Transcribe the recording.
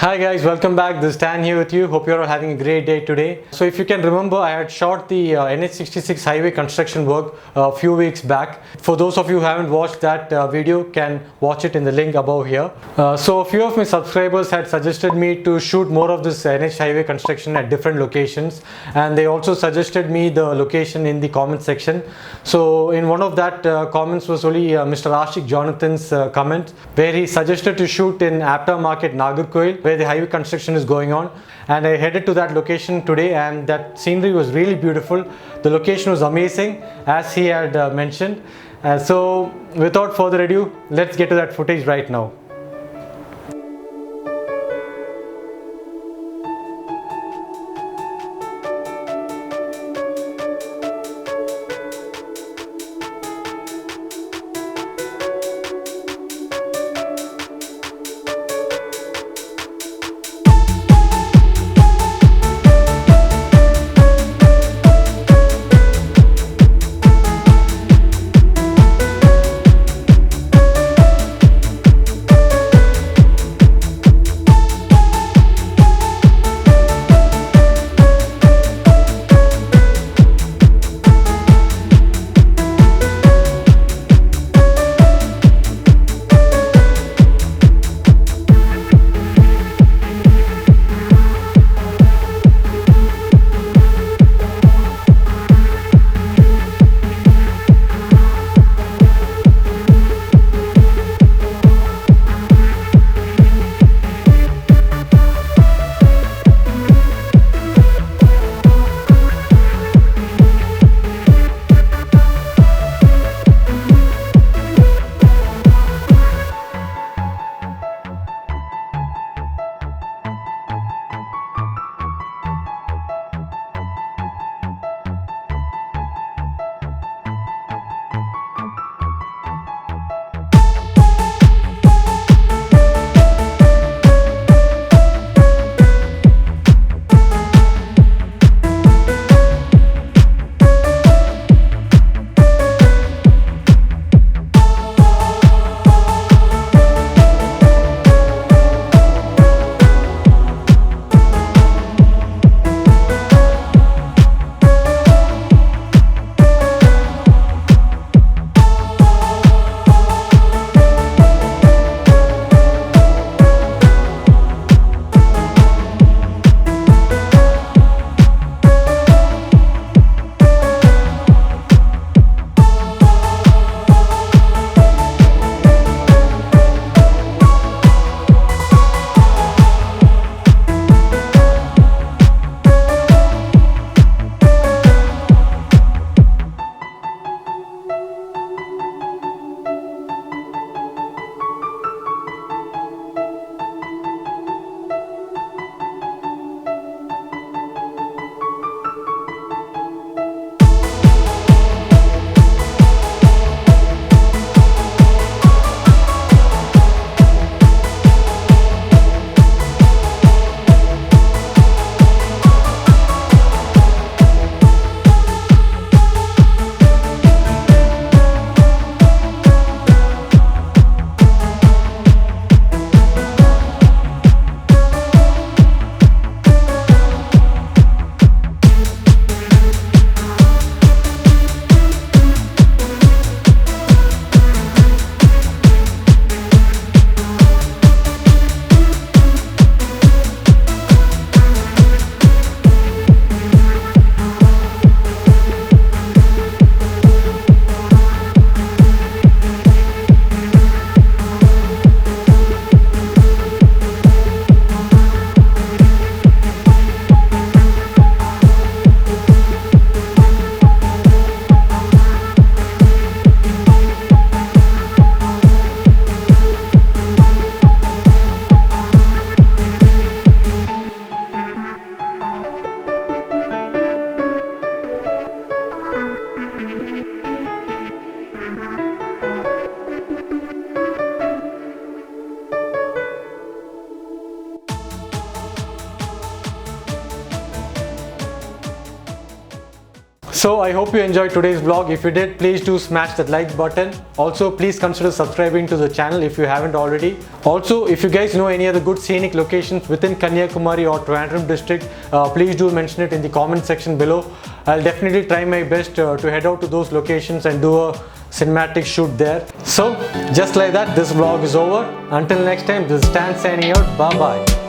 Hi guys, welcome back. This is Dan here with you. Hope you're all having a great day today. So if you can remember, I had shot the NH66 highway construction work a few weeks back. For those of you who haven't watched that video, can watch it in the link above here. So a few of my subscribers had suggested me to shoot more of this NH highway construction at different locations, and they also suggested me the location in the comment section. So in one of that comments was only Mr. Ashik Jonathan's comment, where he suggested to shoot in Apta market, Nagarkoil, where the highway construction is going on, and I headed to that location today, and that scenery was really beautiful. The location was amazing, as he had mentioned. So without further ado, let's get to that footage right now. So I hope you enjoyed today's vlog. If you did, please do smash that like button. Also, please consider subscribing to the channel if you haven't already. Also, if you guys know any other good scenic locations within Kanyakumari or Trivandrum district, please do mention it in the comment section below. I'll definitely try my best to head out to those locations and do a cinematic shoot there. So just like that, this vlog is over. Until next time, this is Stan signing out. Bye bye.